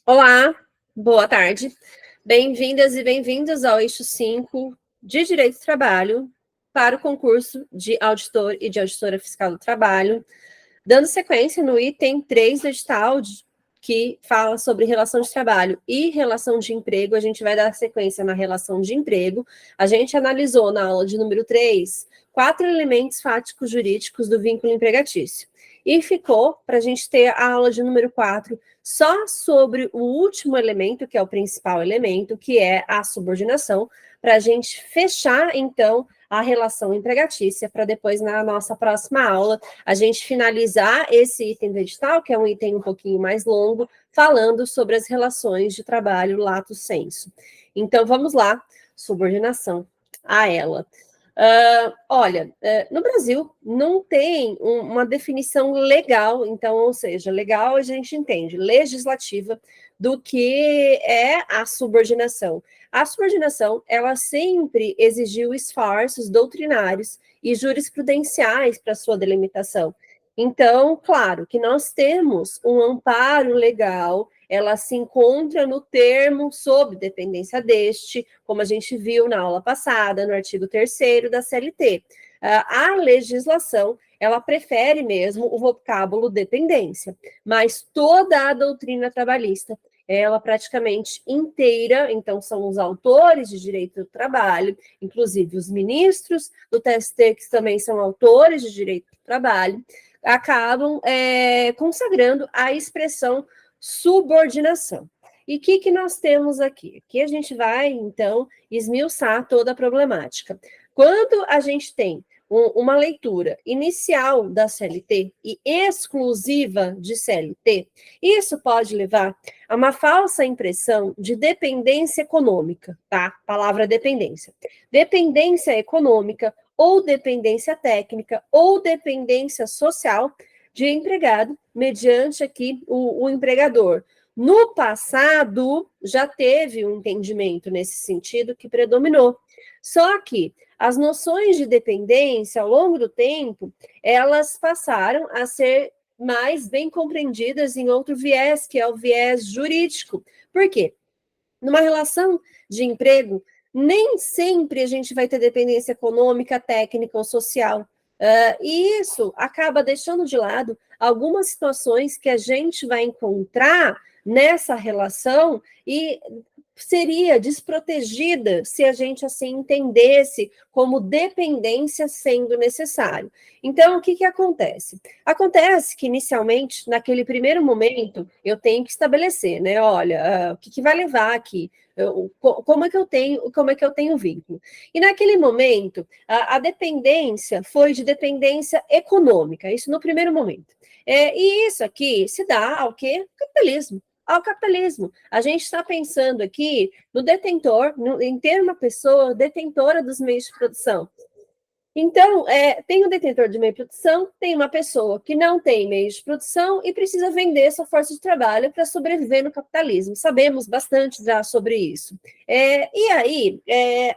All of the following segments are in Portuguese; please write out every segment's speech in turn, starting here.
Olá, boa tarde. Bem-vindas e bem-vindos ao eixo 5 de Direito do Trabalho para o concurso de auditor e de auditora fiscal do trabalho, dando sequência no item 3 do edital, que fala sobre relação de trabalho e relação de emprego. A gente vai dar sequência na relação de emprego. A gente analisou na aula de número 3 4 elementos fáticos jurídicos do vínculo empregatício. E ficou para a gente ter a aula de número 4 só sobre o último elemento, que é o principal elemento, que é a subordinação, para a gente fechar, então, a relação empregatícia, para depois, na nossa próxima aula, a gente finalizar esse item do edital, que é um item um pouquinho mais longo, falando sobre as relações de trabalho lato sensu. Então, vamos lá, subordinação a ela. Olha, no Brasil não tem uma definição legal, então, ou seja, legal a gente entende, legislativa, do que é a subordinação. A subordinação, ela sempre exigiu esforços doutrinários e jurisprudenciais para sua delimitação. Então, claro que nós temos um amparo legal, ela se encontra no termo sob dependência deste, como a gente viu na aula passada, no artigo 3º da CLT. A legislação, ela prefere mesmo o vocábulo dependência, mas toda a doutrina trabalhista, ela praticamente inteira, então são os autores de direito do trabalho, inclusive os ministros do TST, que também são autores de direito do trabalho, acabam consagrando a expressão subordinação. E o que nós temos aqui? Aqui a gente vai, então, esmiuçar toda a problemática. Quando a gente tem uma leitura inicial da CLT e exclusiva de CLT, isso pode levar a uma falsa impressão de dependência econômica, tá? Palavra dependência. Dependência econômica, ou dependência técnica, ou dependência social de empregado, mediante aqui o empregador. No passado, já teve um entendimento nesse sentido que predominou. Só que as noções de dependência, ao longo do tempo, elas passaram a ser mais bem compreendidas em outro viés, que é o viés jurídico. Por quê? Numa relação de emprego, nem sempre a gente vai ter dependência econômica, técnica ou social. E isso acaba deixando de lado algumas situações que a gente vai encontrar nessa relação e seria desprotegida se a gente assim entendesse como dependência sendo necessário. Então, o que acontece? Acontece que, inicialmente, naquele primeiro momento, eu tenho que estabelecer, né? Olha, o que vai levar aqui? Como é que eu tenho vínculo? E naquele momento, a dependência foi de dependência econômica, isso no primeiro momento. E isso aqui se dá ao quê? Capitalismo. Ao capitalismo. A gente está pensando aqui no detentor, em ter uma pessoa detentora dos meios de produção. Então, tem um detentor de meio de produção, tem uma pessoa que não tem meios de produção e precisa vender sua força de trabalho para sobreviver no capitalismo. Sabemos bastante já sobre isso. E aí,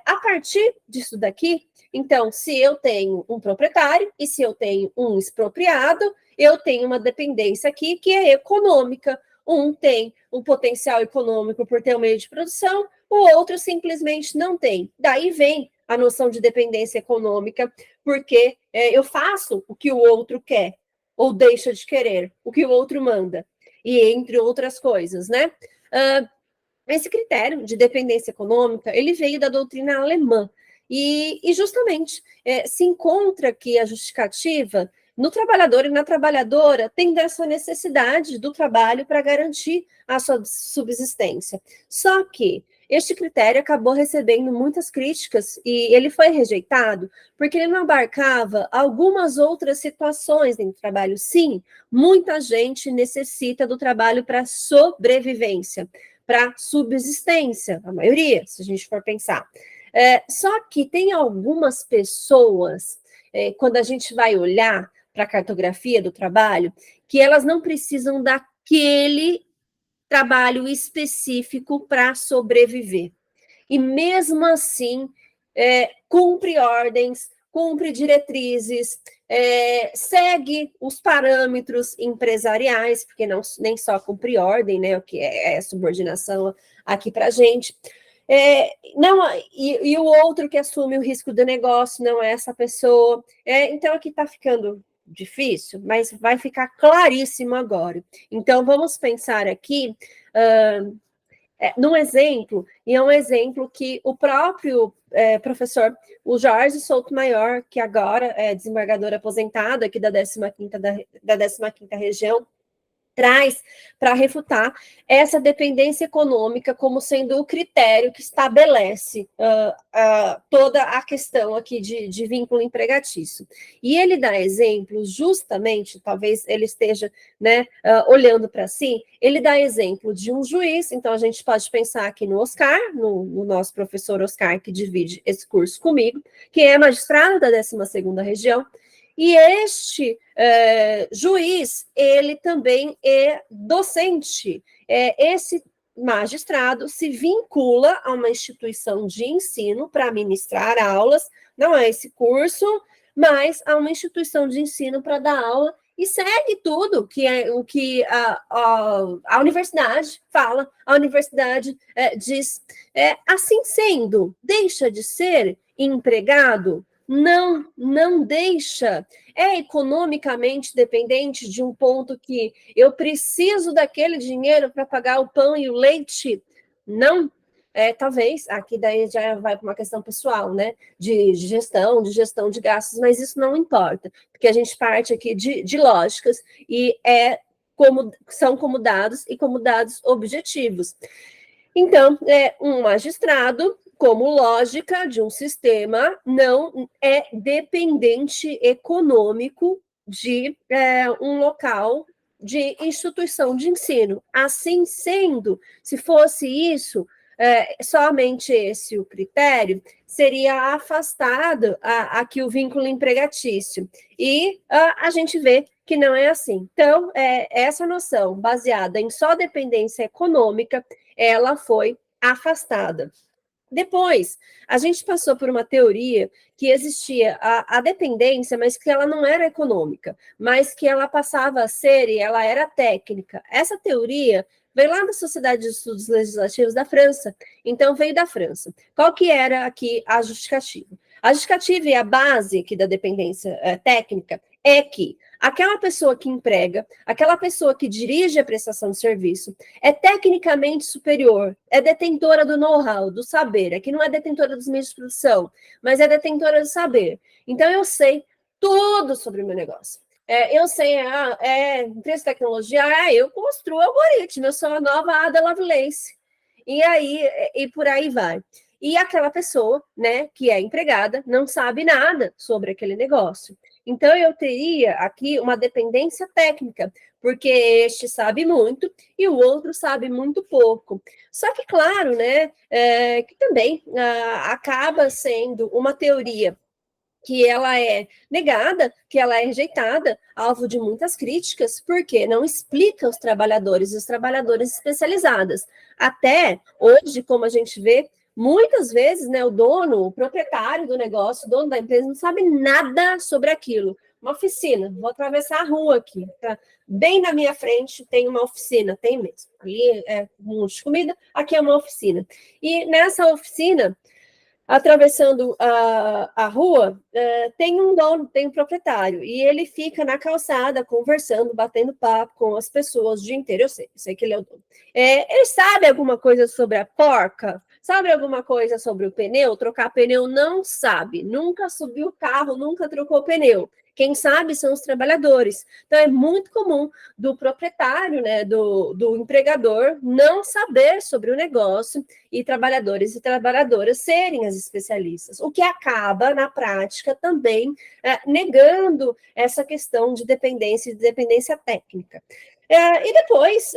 a partir disso daqui, então, se eu tenho um proprietário e se eu tenho um expropriado, eu tenho uma dependência aqui que é econômica. Um tem um potencial econômico por ter um meio de produção, o outro simplesmente não tem. Daí vem a noção de dependência econômica, porque eu faço o que o outro quer, ou deixa de querer, o que o outro manda, e entre outras coisas, né? Esse critério de dependência econômica, ele veio da doutrina alemã, e justamente se encontra aqui a justificativa no trabalhador e na trabalhadora, tendo essa necessidade do trabalho para garantir a sua subsistência. Só que este critério acabou recebendo muitas críticas e ele foi rejeitado porque ele não abarcava algumas outras situações dentro do trabalho. Sim, muita gente necessita do trabalho para sobrevivência, para subsistência, a maioria, se a gente for pensar. Só que tem algumas pessoas, quando a gente vai olhar para a cartografia do trabalho, que elas não precisam daquele trabalho específico para sobreviver. E mesmo assim, cumpre ordens, cumpre diretrizes, segue os parâmetros empresariais, porque nem só cumpre ordem, né, o que é subordinação aqui para a gente. Não, e o outro que assume o risco do negócio não é essa pessoa. Então, aqui está ficando difícil, mas vai ficar claríssimo agora. Então, vamos pensar aqui num exemplo, e é um exemplo que o próprio professor, o Jorge Souto Maior, que agora é desembargador aposentado aqui da 15ª região, traz para refutar essa dependência econômica como sendo o critério que estabelece toda a questão aqui de vínculo empregatício. E ele dá exemplos justamente, talvez ele esteja, né, olhando para si, ele dá exemplo de um juiz, então a gente pode pensar aqui no Oscar, no nosso professor Oscar, que divide esse curso comigo, que é magistrado da 12ª região, e este juiz, ele também é docente. Esse magistrado se vincula a uma instituição de ensino para ministrar aulas, não é esse curso, mas a uma instituição de ensino para dar aula e segue tudo que é o que a universidade fala, a universidade diz. Assim sendo, deixa de ser empregado? Não deixa. É economicamente dependente de um ponto que eu preciso daquele dinheiro para pagar o pão e o leite? Não. Talvez, aqui daí já vai para uma questão pessoal, né? De gestão de gastos, mas isso não importa, porque a gente parte aqui de lógicas e são como dados e como dados objetivos. Então, um magistrado, como lógica de um sistema, não é dependente econômico de um local de instituição de ensino. Assim sendo, se fosse isso, somente esse o critério, seria afastado aqui o vínculo empregatício. E a gente vê que não é assim. Então, essa noção baseada em só dependência econômica, ela foi afastada. Depois, a gente passou por uma teoria que existia a dependência, mas que ela não era econômica, mas que ela passava a ser e ela era técnica. Essa teoria veio lá da Sociedade de Estudos Legislativos da França, então veio da França. Qual que era aqui a justificativa? A justificativa e a base aqui da dependência técnica é que aquela pessoa que emprega, aquela pessoa que dirige a prestação de serviço, é tecnicamente superior, é detentora do know-how, do saber, aqui não é detentora dos meios de produção, mas é detentora do saber. Então, eu sei tudo sobre o meu negócio. Eu sei, empresa de tecnologia, eu construo algoritmo, eu sou a nova Ada Lovelace. E aí, e por aí vai. E aquela pessoa, né, que é empregada, não sabe nada sobre aquele negócio. Então, eu teria aqui uma dependência técnica, porque este sabe muito e o outro sabe muito pouco. Só que, claro, né, que também acaba sendo uma teoria que ela é negada, que ela é rejeitada, alvo de muitas críticas, porque não explica os trabalhadoras especializadas. Até hoje, como a gente vê, muitas vezes, né, o dono, o proprietário do negócio, o dono da empresa, não sabe nada sobre aquilo. Uma oficina, vou atravessar a rua aqui, tá? Bem na minha frente tem uma oficina, tem mesmo. Ali é um monte de comida, aqui é uma oficina. E nessa oficina, atravessando a rua, tem um dono, tem um proprietário, e ele fica na calçada conversando, batendo papo com as pessoas o dia inteiro. Eu sei que ele é o dono. Ele sabe alguma coisa sobre a porca? Sabe alguma coisa sobre o pneu? Trocar pneu? Não sabe. Nunca subiu o carro, nunca trocou pneu. Quem sabe são os trabalhadores. Então, é muito comum do proprietário, né, do empregador, não saber sobre o negócio e trabalhadores e trabalhadoras serem as especialistas, o que acaba, na prática, também negando essa questão de dependência e de dependência técnica. E depois,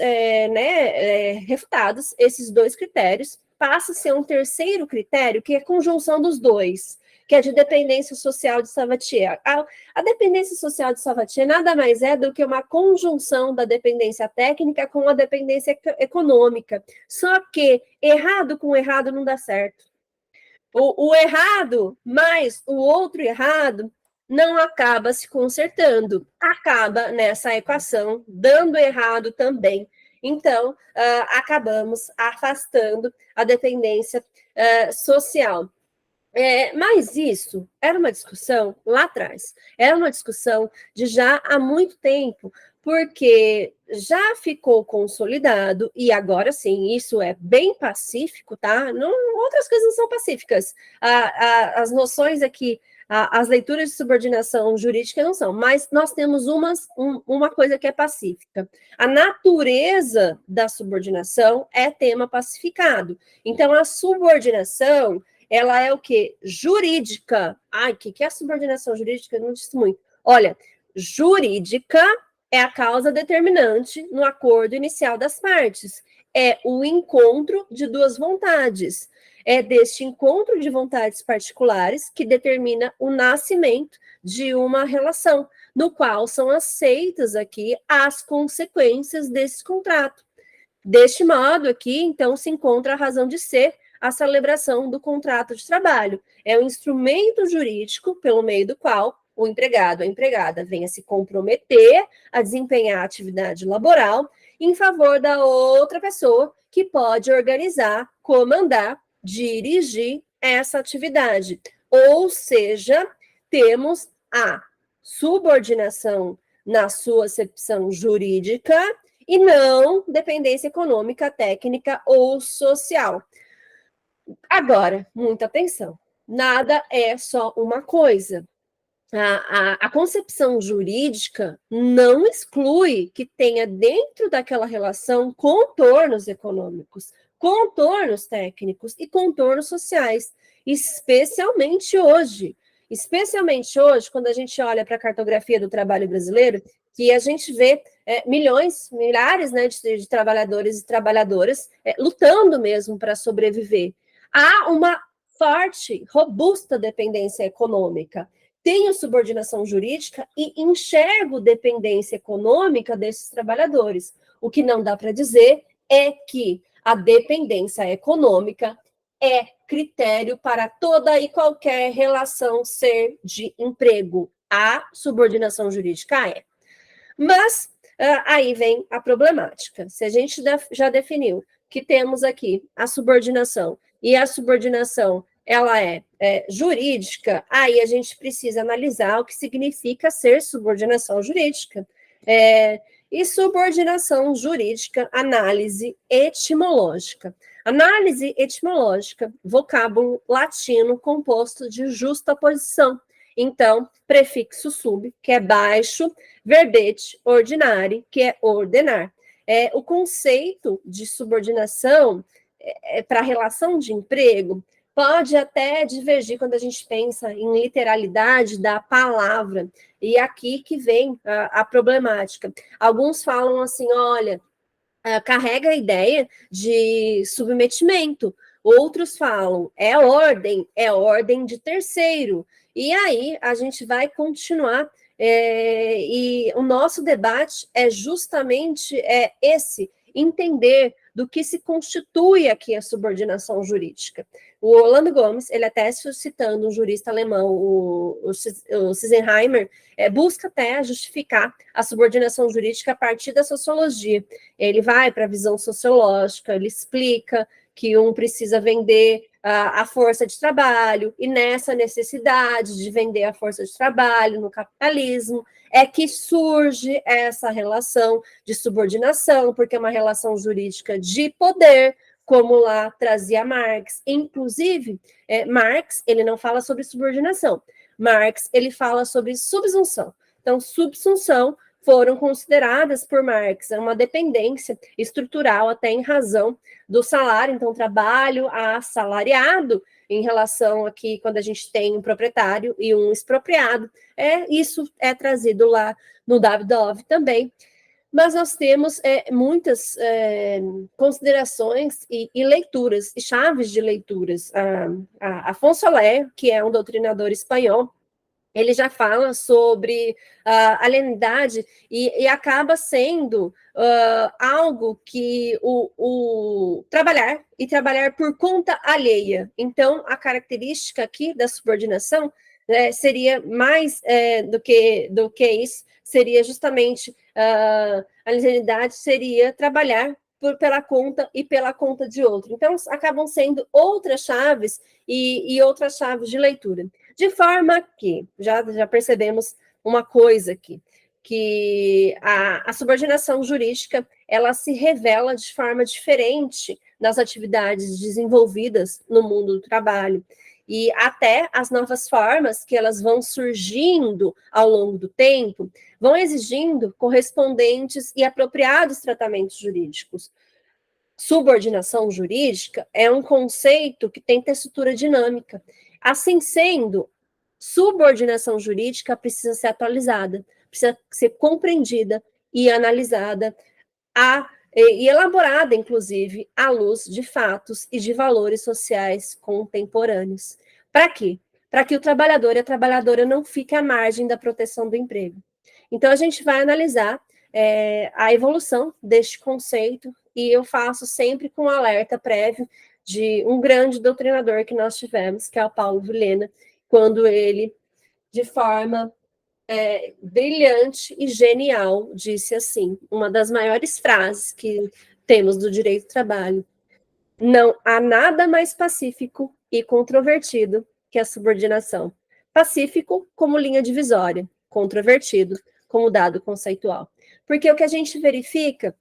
refutados esses dois critérios, passa a ser um terceiro critério, que é a conjunção dos dois, que é de dependência social de Sabatier. A dependência social de Sabatier nada mais é do que uma conjunção da dependência técnica com a dependência econômica. Só que errado com errado não dá certo. O errado mais o outro errado não acaba se consertando, acaba nessa equação dando errado também. Então, acabamos afastando a dependência social. Mas isso era uma discussão lá atrás, era uma discussão de já há muito tempo, porque já ficou consolidado, e agora sim, isso é bem pacífico, tá? Não, outras coisas não são pacíficas. As noções aqui, as leituras de subordinação jurídica não são, mas nós temos uma coisa que é pacífica. A natureza da subordinação é tema pacificado. Então, a subordinação ela é o quê? Jurídica. Ai, o que é a subordinação jurídica? Eu não disse muito. Olha, jurídica é a causa determinante no acordo inicial das partes. É o encontro de duas vontades. É deste encontro de vontades particulares que determina o nascimento de uma relação, no qual são aceitas aqui as consequências desse contrato. Deste modo, aqui, então, se encontra a razão de ser a celebração do contrato de trabalho. É o instrumento jurídico pelo meio do qual o empregado, a empregada, venha se comprometer a desempenhar a atividade laboral em favor da outra pessoa que pode organizar, comandar, dirigir essa atividade. Ou seja, temos a subordinação na sua acepção jurídica e não dependência econômica, técnica ou social. Agora, muita atenção, nada é só uma coisa. A concepção jurídica não exclui que tenha dentro daquela relação contornos econômicos, contornos técnicos e contornos sociais, especialmente hoje. Especialmente hoje, quando a gente olha para a cartografia do trabalho brasileiro, que a gente vê milhões, milhares, né, de trabalhadores e trabalhadoras lutando mesmo para sobreviver. Há uma forte, robusta dependência econômica. Tenho subordinação jurídica e enxergo dependência econômica desses trabalhadores. O que não dá para dizer é que a dependência econômica é critério para toda e qualquer relação ser de emprego. A subordinação jurídica é. Mas aí vem a problemática. Se a gente já definiu que temos aqui a subordinação e a subordinação ela é jurídica, aí a gente precisa analisar o que significa ser subordinação jurídica. E subordinação jurídica, análise etimológica. Análise etimológica, vocábulo latino composto de justaposição. Então, prefixo sub, que é baixo, verbete ordinari, que é ordenar. O conceito de subordinação para a relação de emprego pode até divergir quando a gente pensa em literalidade da palavra. E aqui que vem a problemática. Alguns falam assim, olha, carrega a ideia de submetimento. Outros falam, é ordem de terceiro. E aí a gente vai continuar, e o nosso debate é justamente esse, entender do que se constitui aqui a subordinação jurídica. O Orlando Gomes, ele até citando um jurista alemão, o Sissenheimer, busca até justificar a subordinação jurídica a partir da sociologia. Ele vai para a visão sociológica, ele explica que um precisa vender a força de trabalho, e nessa necessidade de vender a força de trabalho no capitalismo, é que surge essa relação de subordinação, porque é uma relação jurídica de poder, como lá trazia Marx. Inclusive, Marx, ele não fala sobre subordinação. Marx, ele fala sobre subsunção. Então, subsunção foram consideradas por Marx uma dependência estrutural até em razão do salário, então trabalho assalariado em relação aqui quando a gente tem um proprietário e um expropriado, isso é trazido lá no Davidoff também. Mas nós temos muitas considerações e leituras, e chaves de leituras. Afonso Soler, que é um doutrinador espanhol, ele já fala sobre alienidade e acaba sendo algo que o trabalhar e trabalhar por conta alheia. Então, a característica aqui da subordinação seria mais do que isso, seria justamente a linearidade seria trabalhar pela conta e pela conta de outro. Então, acabam sendo outras chaves e outras chaves de leitura. De forma que, já percebemos uma coisa aqui, que a subordinação jurídica, ela se revela de forma diferente nas atividades desenvolvidas no mundo do trabalho. E até as novas formas que elas vão surgindo ao longo do tempo, vão exigindo correspondentes e apropriados tratamentos jurídicos. Subordinação jurídica é um conceito que tem textura dinâmica. Assim sendo, subordinação jurídica precisa ser atualizada, precisa ser compreendida e analisada e elaborada, inclusive, à luz de fatos e de valores sociais contemporâneos. Para quê? Para que o trabalhador e a trabalhadora não fiquem à margem da proteção do emprego. Então, a gente vai analisar a evolução deste conceito, e eu faço sempre com um alerta prévio de um grande doutrinador que nós tivemos, que é o Paulo Vilhena, quando ele, de forma brilhante e genial, disse assim, uma das maiores frases que temos do direito do trabalho: não há nada mais pacífico e controvertido que a subordinação. Pacífico como linha divisória, controvertido como dado conceitual. Porque o que a gente verifica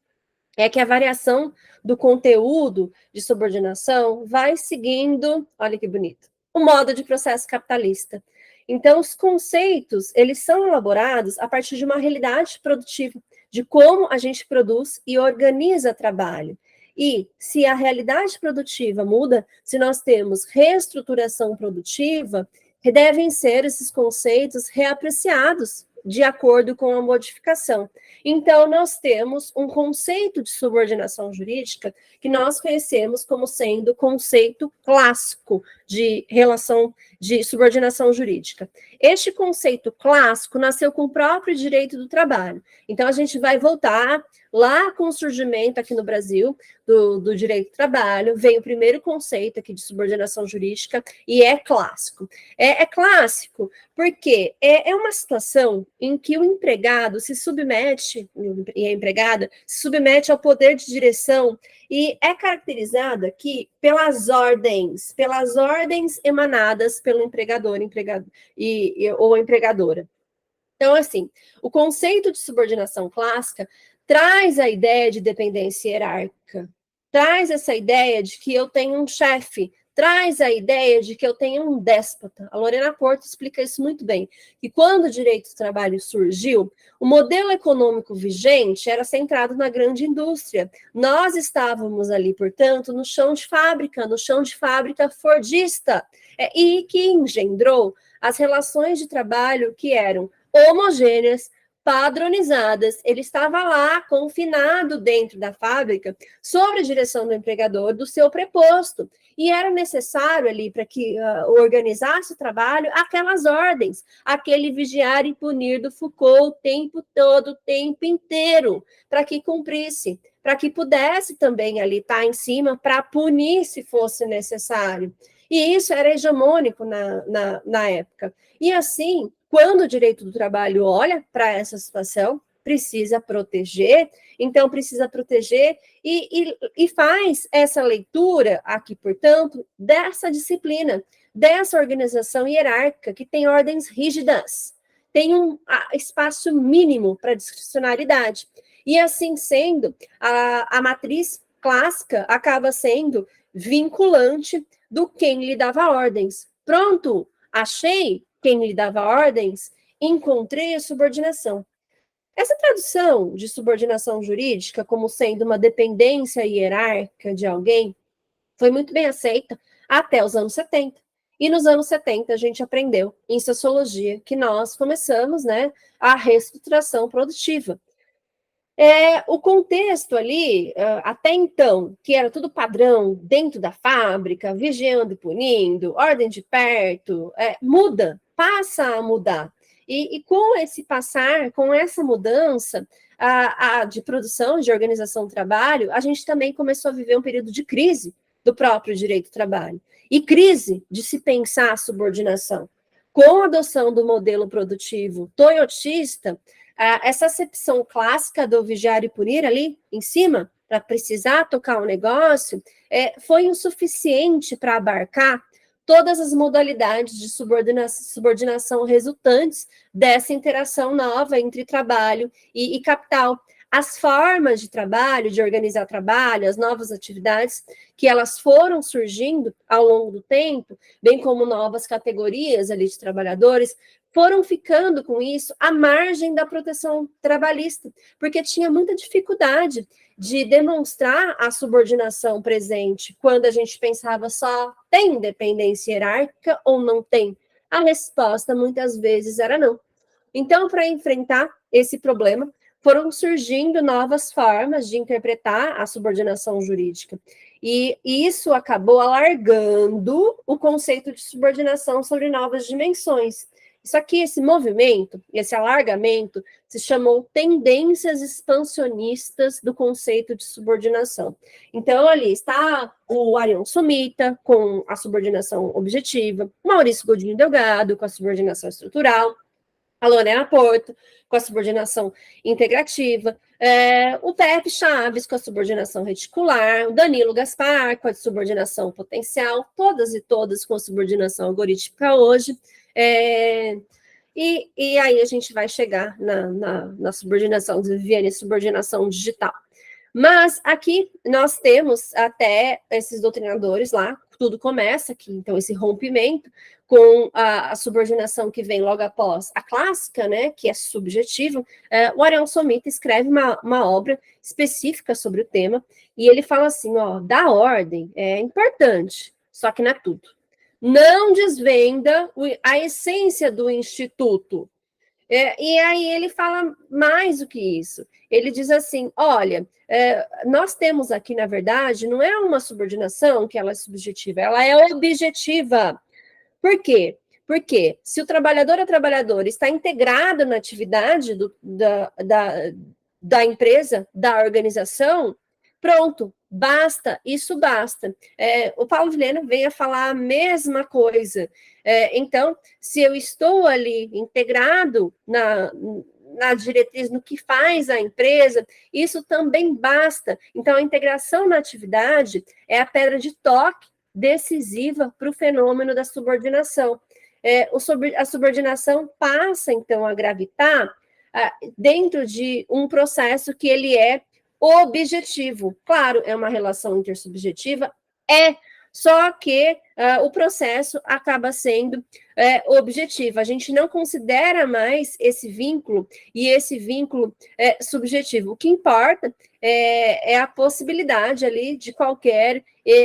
é que a variação do conteúdo de subordinação vai seguindo, olha que bonito, o modo de processo capitalista. Então, os conceitos, eles são elaborados a partir de uma realidade produtiva, de como a gente produz e organiza trabalho. E se a realidade produtiva muda, se nós temos reestruturação produtiva, devem ser esses conceitos reapreciados de acordo com a modificação. Então, nós temos um conceito de subordinação jurídica que nós conhecemos como sendo conceito clássico de relação de subordinação jurídica. Este conceito clássico nasceu com o próprio direito do trabalho. Então, a gente vai voltar lá com o surgimento aqui no Brasil do direito do trabalho, vem o primeiro conceito aqui de subordinação jurídica e é clássico. É clássico porque é uma situação em que o empregado se submete, e a empregada se submete ao poder de direção e é caracterizada aqui pelas ordens emanadas pelo empregador ou empregadora. Então, assim, o conceito de subordinação clássica traz a ideia de dependência hierárquica, traz essa ideia de que eu tenho um chefe, traz a ideia de que eu tenho um déspota. A Lorena Porto explica isso muito bem, que quando o direito do trabalho surgiu, o modelo econômico vigente era centrado na grande indústria. Nós estávamos ali, portanto, no chão de fábrica fordista, e que engendrou as relações de trabalho que eram homogêneas, padronizadas. Ele estava lá, confinado dentro da fábrica, sob a direção do empregador, do seu preposto. E era necessário ali, para que organizasse o trabalho, aquelas ordens, aquele vigiar e punir do Foucault o tempo todo, o tempo inteiro, para que cumprisse, para que pudesse também ali estar em cima para punir se fosse necessário. E isso era hegemônico na época. E assim, quando o direito do trabalho olha para essa situação, precisa proteger, então precisa proteger e faz essa leitura aqui, portanto, dessa disciplina, dessa organização hierárquica que tem ordens rígidas, tem um espaço mínimo para discricionariedade. E assim sendo, a matriz clássica acaba sendo vinculante do quem lhe dava ordens. Pronto, achei quem lhe dava ordens, encontrei a subordinação. Essa tradução de subordinação jurídica como sendo uma dependência hierárquica de alguém foi muito bem aceita até os anos 70. E nos anos 70 a gente aprendeu em sociologia que nós começamos, né, a reestruturação produtiva. O contexto ali, até então, que era tudo padrão dentro da fábrica, vigiando e punindo, ordem de perto, muda, passa a mudar. E com esse passar, com essa mudança de produção, de organização do trabalho, a gente também começou a viver um período de crise do próprio direito do trabalho. E crise de se pensar a subordinação. com a adoção do modelo produtivo toyotista, essa acepção clássica do vigiar e punir ali em cima, para precisar tocar o negócio, foi o suficiente para abarcar todas as modalidades de subordinação resultantes dessa interação nova entre trabalho e capital. As formas de trabalho, de organizar trabalho, as novas atividades que elas foram surgindo ao longo do tempo, bem como novas categorias ali de trabalhadores, foram ficando com isso à margem da proteção trabalhista, porque tinha muita dificuldade de demonstrar a subordinação presente quando a gente pensava só tem dependência hierárquica ou não tem. A resposta muitas vezes era não. Então, para enfrentar esse problema, foram surgindo novas formas de interpretar a subordinação jurídica. E isso acabou alargando o conceito de subordinação sobre novas dimensões. Isso aqui, esse movimento, esse alargamento, se chamou tendências expansionistas do conceito de subordinação. Então, ali está o Arion Sumita, com a subordinação objetiva, Maurício Godinho Delgado, com a subordinação estrutural, a Lorena Porto, com a subordinação integrativa, o Pepe Chaves, com a subordinação reticular, o Danilo Gaspar, com a subordinação potencial, todas e todas com a subordinação algorítmica hoje, e aí a gente vai chegar na subordinação de Viviane, subordinação digital. Mas aqui nós temos até esses doutrinadores lá, tudo começa aqui, então esse rompimento com a subordinação que vem logo após a clássica, né, que é subjetiva. O Arion Sumita escreve uma obra específica sobre o tema, e ele fala assim, ó, da ordem é importante, só que não é tudo. Não desvenda a essência do instituto. E aí ele fala mais do que isso. Ele diz assim, olha, nós temos aqui, na verdade, não é uma subordinação que ela é subjetiva, ela é objetiva. Por quê? Porque se o trabalhador ou trabalhadora está integrado na atividade da empresa, da organização, pronto, basta, isso basta. O Paulo Vilhena veio a falar a mesma coisa. Então, se eu estou ali integrado na diretriz, no que faz a empresa, isso também basta. Então, a integração na atividade é a pedra de toque decisiva para o fenômeno da subordinação. A subordinação passa, então, a gravitar dentro de um processo que ele é objetivo. Claro, é uma relação intersubjetiva, só que o processo acaba sendo objetivo. A gente não considera mais esse vínculo, e esse vínculo subjetivo. O que importa é a possibilidade ali de qualquer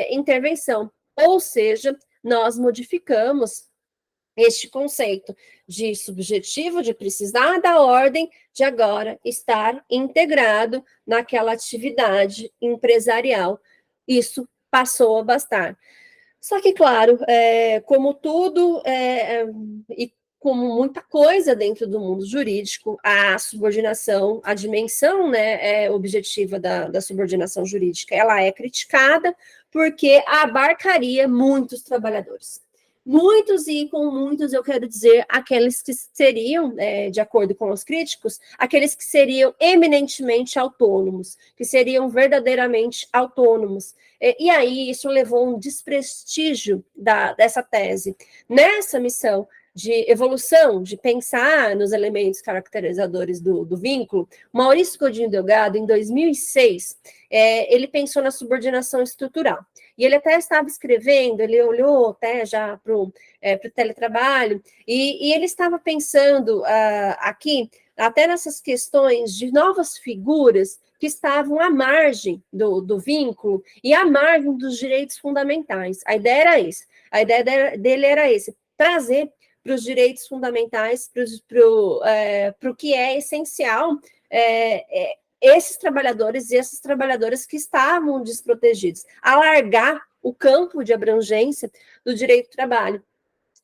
intervenção. Ou seja, nós modificamos este conceito de subjetivo, de precisar da ordem, de agora estar integrado naquela atividade empresarial. Isso passou a bastar. Só que, claro, como tudo, e como muita coisa dentro do mundo jurídico, a subordinação, a dimensão, né, objetiva da subordinação jurídica, ela é criticada porque abarcaria muitos trabalhadores. Muitos, e com muitos eu quero dizer aqueles que seriam, de acordo com os críticos, aqueles que seriam eminentemente autônomos, que seriam verdadeiramente autônomos. E aí isso levou um desprestígio dessa tese. Nessa missão de evolução, de pensar nos elementos caracterizadores do vínculo, Maurício Godinho Delgado, em 2006, ele pensou na subordinação estrutural. E ele até estava escrevendo, ele olhou até já para o teletrabalho, e ele estava pensando aqui, até nessas questões de novas figuras que estavam à margem do vínculo e à margem dos direitos fundamentais. A ideia era essa. A ideia dele era esse, trazer para os direitos fundamentais, para o que é essencial, esses trabalhadores e essas trabalhadoras que estavam desprotegidos, alargar o campo de abrangência do direito do trabalho.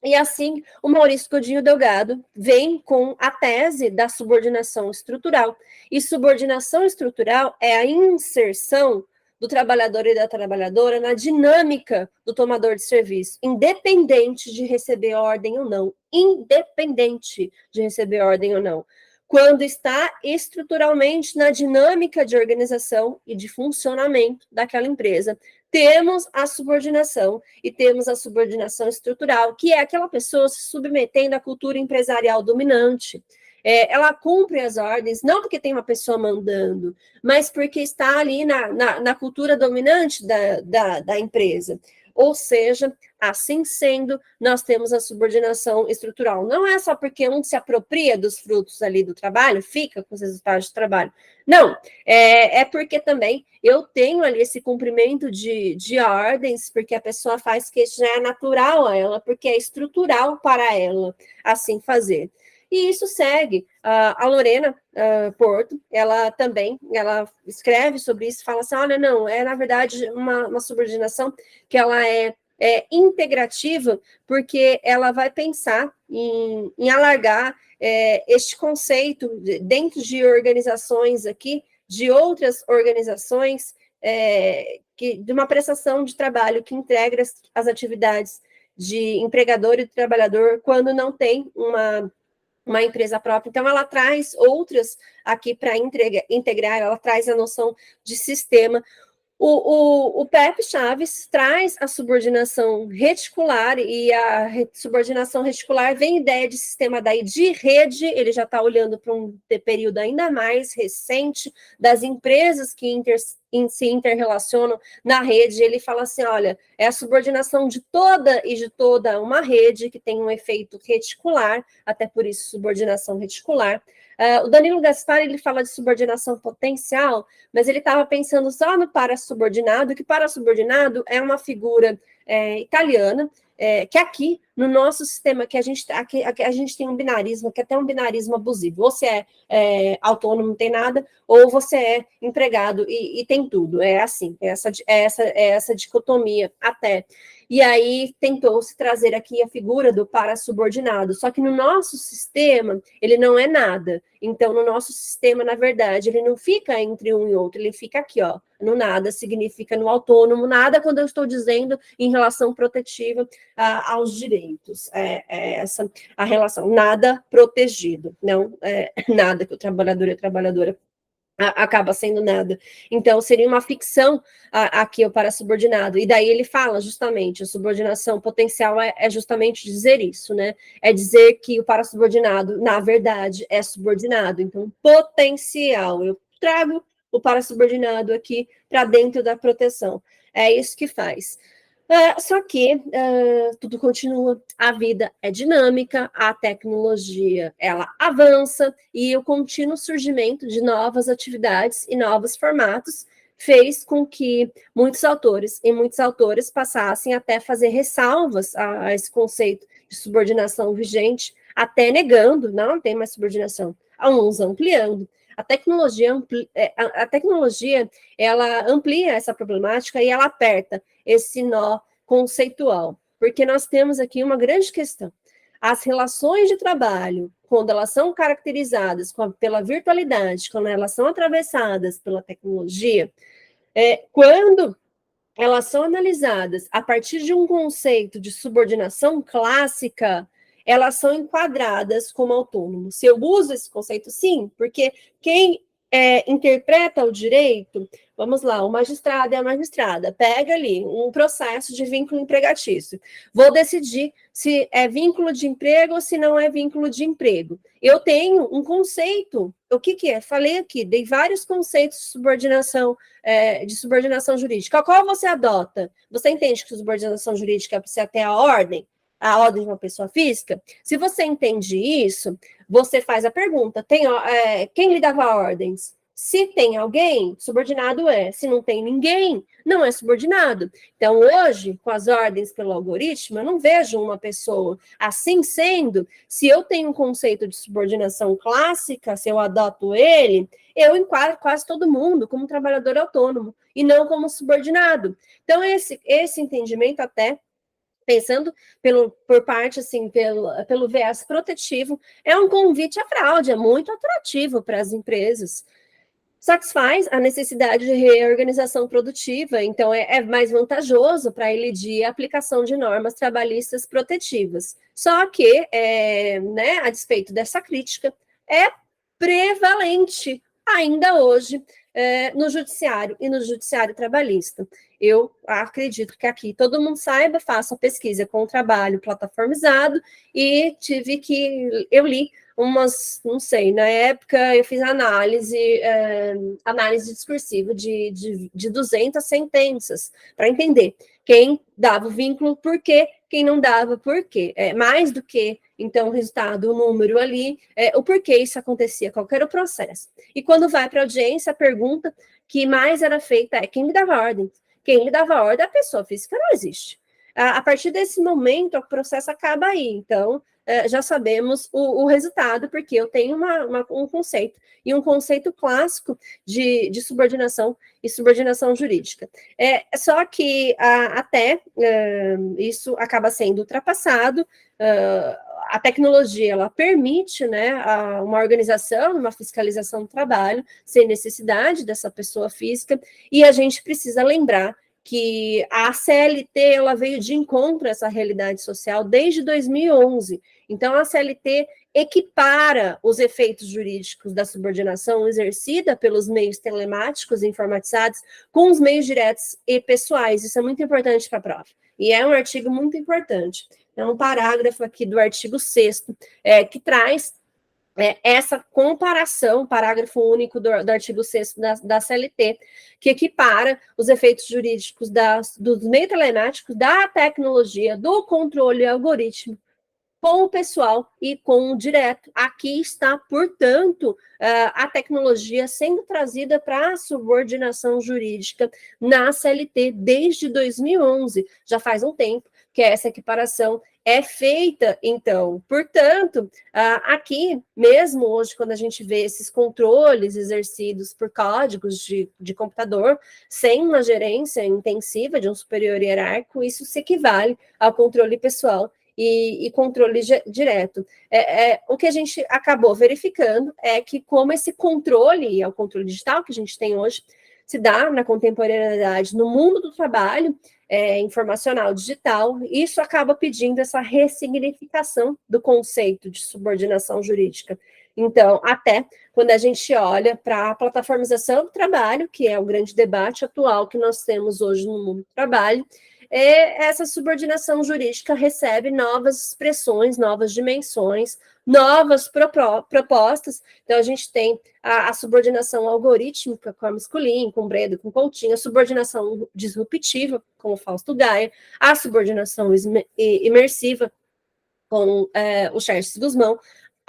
E assim, o Maurício Godinho Delgado vem com a tese da subordinação estrutural. E subordinação estrutural é a inserção do trabalhador e da trabalhadora na dinâmica do tomador de serviço, independente de receber ordem ou não, independente de receber ordem ou não, quando está estruturalmente na dinâmica de organização e de funcionamento daquela empresa. Temos a subordinação e temos a subordinação estrutural, que é aquela pessoa se submetendo à cultura empresarial dominante. Ela cumpre as ordens, não porque tem uma pessoa mandando, mas porque está ali na cultura dominante da empresa. Ou seja, assim sendo, nós temos a subordinação estrutural. Não é só porque um se apropria dos frutos ali do trabalho, fica com os resultados do trabalho. Não, é porque também eu tenho ali esse cumprimento de ordens, porque a pessoa faz que isso já é natural a ela, porque é estrutural para ela assim fazer. E isso segue. A Lorena Porto, ela escreve sobre isso, fala assim, olha, não, na verdade uma subordinação que ela é integrativa, porque ela vai pensar em alargar este conceito dentro de organizações aqui, de outras organizações, de uma prestação de trabalho que integra as atividades de empregador e trabalhador quando não tem uma empresa própria. Então, ela traz outras aqui para integrar, ela traz a noção de sistema. O Pepe Chaves traz a subordinação reticular, e a subordinação reticular vem ideia de sistema daí de rede, ele já está olhando para um período ainda mais recente das empresas que se interrelacionam na rede. Ele fala assim, olha, é a subordinação de toda uma rede que tem um efeito reticular, até por isso subordinação reticular. O Danilo Gaspar, ele fala de subordinação potencial, mas ele estava pensando só no parasubordinado, que parasubordinado é uma figura italiana, que aqui, no nosso sistema, que a gente tem um binarismo, que é até um binarismo abusivo. Ou você é autônomo, não tem nada, ou você é empregado e tem tudo. É assim, essa dicotomia até. E aí tentou-se trazer aqui a figura do parasubordinado, só que no nosso sistema ele não é nada. Então, no nosso sistema, na verdade, ele não fica entre um e outro, ele fica aqui, ó, no nada, significa no autônomo, nada quando eu estou dizendo em relação protetiva aos direitos. Essa a relação, nada protegido, não nada que o trabalhador e a trabalhadora acaba sendo nada. Então, seria uma ficção aqui o parasubordinado. E daí ele fala justamente, a subordinação potencial é justamente dizer isso, né? É dizer que o parasubordinado, na verdade, é subordinado. Então, potencial. Eu trago o parasubordinado aqui para dentro da proteção. É isso que faz. Só que tudo continua, a vida é dinâmica, a tecnologia ela avança e o contínuo surgimento de novas atividades e novos formatos fez com que muitos autores e muitas autoras passassem até fazer ressalvas a esse conceito de subordinação vigente, até negando, não tem mais subordinação, alguns ampliando. A tecnologia ela amplia essa problemática e ela aperta esse nó conceitual, porque nós temos aqui uma grande questão. As relações de trabalho, quando elas são caracterizadas pela virtualidade, quando elas são atravessadas pela tecnologia, quando elas são analisadas a partir de um conceito de subordinação clássica, elas são enquadradas como autônomos. Se eu uso esse conceito, sim, porque quem interpreta o direito, vamos lá, o magistrado e a magistrada, pega ali um processo de vínculo empregatício. Vou decidir se é vínculo de emprego ou se não é vínculo de emprego. Eu tenho um conceito, o que é? Falei aqui, dei vários conceitos de subordinação jurídica. Qual você adota? Você entende que subordinação jurídica precisa ter a ordem de uma pessoa física? Se você entende isso, você faz a pergunta, quem lhe dava ordens? Se tem alguém, subordinado é. Se não tem ninguém, não é subordinado. Então, hoje, com as ordens pelo algoritmo, eu não vejo uma pessoa. Assim sendo, se eu tenho um conceito de subordinação clássica, se eu adoto ele, eu enquadro quase todo mundo como trabalhador autônomo e não como subordinado. Então, esse entendimento até pensando por parte, assim, pelo viés protetivo, é um convite à fraude, é muito atrativo para as empresas. satisfaz a necessidade de reorganização produtiva, então é mais vantajoso para elidir a aplicação de normas trabalhistas protetivas. Só que, né, a despeito dessa crítica, é prevalente ainda hoje no judiciário e no judiciário trabalhista. Eu acredito que aqui todo mundo saiba, faça pesquisa com o trabalho plataformizado e eu li umas, não sei, na época eu fiz análise discursiva de 200 sentenças, para entender quem dava o vínculo, por quê, quem não dava, por quê. Mais do que, então, o resultado, o número ali, o porquê isso acontecia, qual era o processo. E quando vai para a audiência, a pergunta que mais era feita é quem me dava ordem. Quem me dava ordem, a pessoa física não existe. A partir desse momento, o processo acaba aí. Então, já sabemos o resultado, porque eu tenho um conceito, e um conceito clássico de subordinação e subordinação jurídica. Só que até isso acaba sendo ultrapassado, a tecnologia ela permite, né, uma organização, uma fiscalização do trabalho, sem necessidade dessa pessoa física, e a gente precisa lembrar que a CLT ela veio de encontro a essa realidade social desde 2011. Então, a CLT equipara os efeitos jurídicos da subordinação exercida pelos meios telemáticos e informatizados com os meios diretos e pessoais. Isso é muito importante para a prova. E é um artigo muito importante. É um parágrafo aqui do artigo 6º, que traz essa comparação, parágrafo único do artigo 6º da CLT, que equipara os efeitos jurídicos dos meios telemáticos, da tecnologia, do controle algorítmico, com o pessoal e com o direto. Aqui está, portanto, a tecnologia sendo trazida para a subordinação jurídica na CLT desde 2011. Já faz um tempo que essa equiparação é feita, então. Portanto, aqui, mesmo hoje, quando a gente vê esses controles exercidos por códigos de computador, sem uma gerência intensiva de um superior hierárquico, isso se equivale ao controle pessoal e controle direto. O que a gente acabou verificando é que, como esse controle, é o controle digital que a gente tem hoje, se dá na contemporaneidade no mundo do trabalho informacional digital, isso acaba pedindo essa ressignificação do conceito de subordinação jurídica. Então, até quando a gente olha para a plataformização do trabalho, que é o grande debate atual que nós temos hoje no mundo do trabalho, essa subordinação jurídica recebe novas expressões, novas dimensões, novas propostas. Então, a gente tem a subordinação algorítmica, com a Misculin, com o Bredo, com o Coutinho, a subordinação disruptiva, com o Fausto Gaia, a subordinação imersiva, com o Xerxes Guzmão,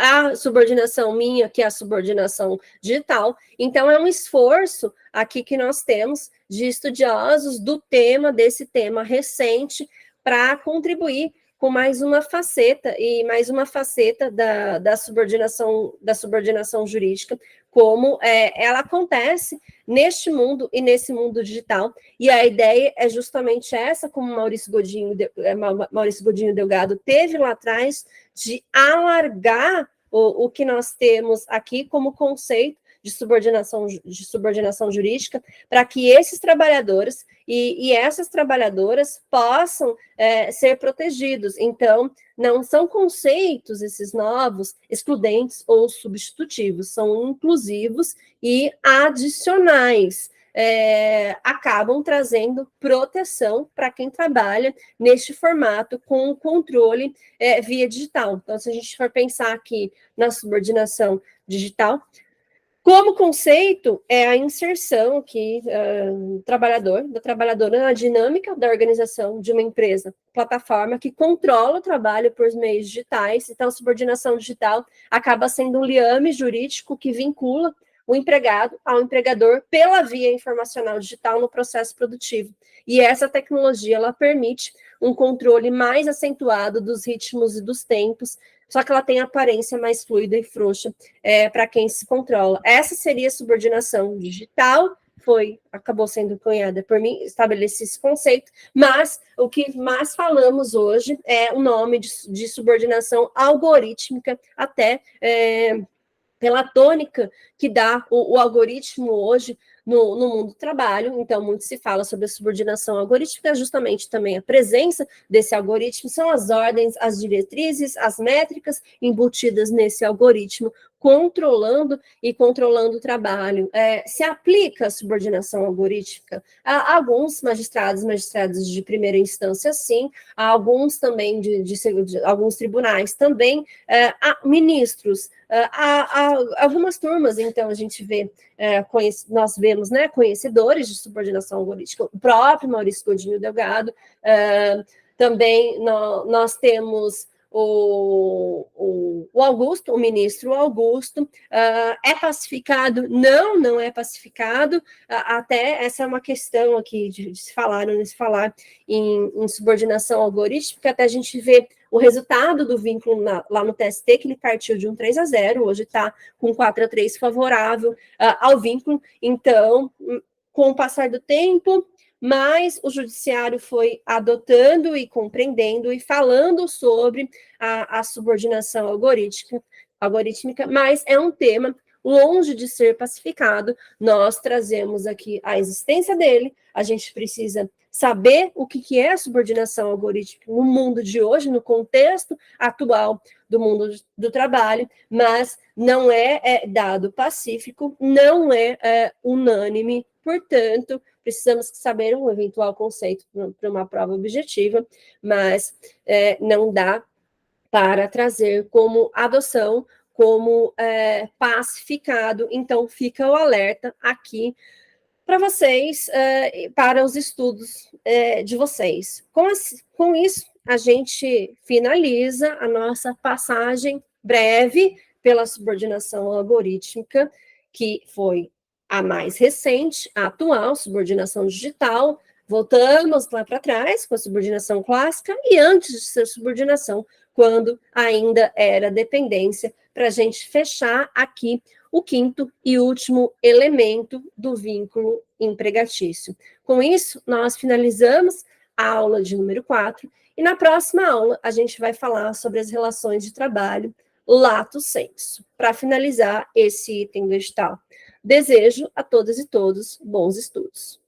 a subordinação minha, que é a subordinação digital. Então, é um esforço aqui que nós temos de estudiosos desse tema recente, para contribuir com mais uma faceta, da subordinação jurídica, como ela acontece neste mundo e nesse mundo digital. E a ideia é justamente essa, como Maurício Godinho Delgado teve lá atrás, de alargar o que nós temos aqui como conceito de subordinação jurídica, para que esses trabalhadores e essas trabalhadoras possam ser protegidos. Então, não são conceitos esses novos excludentes ou substitutivos, são inclusivos e adicionais. Acabam trazendo proteção para quem trabalha neste formato com controle via digital. Então, se a gente for pensar aqui na subordinação digital, como conceito, é a inserção que da trabalhadora na dinâmica da organização de uma empresa, plataforma que controla o trabalho por meios digitais. Então, a subordinação digital acaba sendo um liame jurídico que vincula o empregado ao empregador pela via informacional digital no processo produtivo. E essa tecnologia, ela permite um controle mais acentuado dos ritmos e dos tempos, só que ela tem a aparência mais fluida e frouxa para quem se controla. Essa seria a subordinação digital, acabou sendo cunhada por mim, estabeleci esse conceito, mas o que mais falamos hoje é o nome de subordinação algorítmica, até pela tônica que dá o algoritmo hoje no mundo do trabalho. Então, muito se fala sobre a subordinação algorítmica, justamente também a presença desse algoritmo, são as ordens, as diretrizes, as métricas embutidas nesse algoritmo, controlando o trabalho. Se aplica a subordinação algorítmica a alguns magistrados de primeira instância, sim, a alguns também de alguns tribunais também, a ministros, algumas turmas, então, a gente vê, nós vemos, né, conhecedores de subordinação algorítmica, o próprio Maurício Godinho Delgado, também nós temos o Augusto, o ministro Augusto, é pacificado? Não é pacificado, até essa é uma questão aqui de se falar, não se falar em subordinação algorítmica, até a gente vê o resultado do vínculo lá no TST, que ele partiu de um 3-0, hoje está com 4-3 favorável ao vínculo. Então, com o passar do tempo, mas o judiciário foi adotando e compreendendo e falando sobre a subordinação algorítmica, mas é um tema longe de ser pacificado. Nós trazemos aqui a existência dele, a gente precisa saber o que é a subordinação algorítmica no mundo de hoje, no contexto atual do mundo do trabalho, mas não é dado pacífico, não é unânime, portanto, precisamos saber um eventual conceito para uma prova objetiva, mas não dá para trazer como adoção, como pacificado. Então, fica o alerta aqui para vocês, para os estudos de vocês. Com isso, a gente finaliza a nossa passagem breve pela subordinação algorítmica, que foi a mais recente, a atual, subordinação digital. Voltamos lá para trás com a subordinação clássica e antes de ser subordinação, quando ainda era dependência, para a gente fechar aqui o quinto e último elemento do vínculo empregatício. Com isso, nós finalizamos a aula de número 4 e na próxima aula a gente vai falar sobre as relações de trabalho lato sensu, para finalizar esse item vegetal. Desejo a todas e todos bons estudos.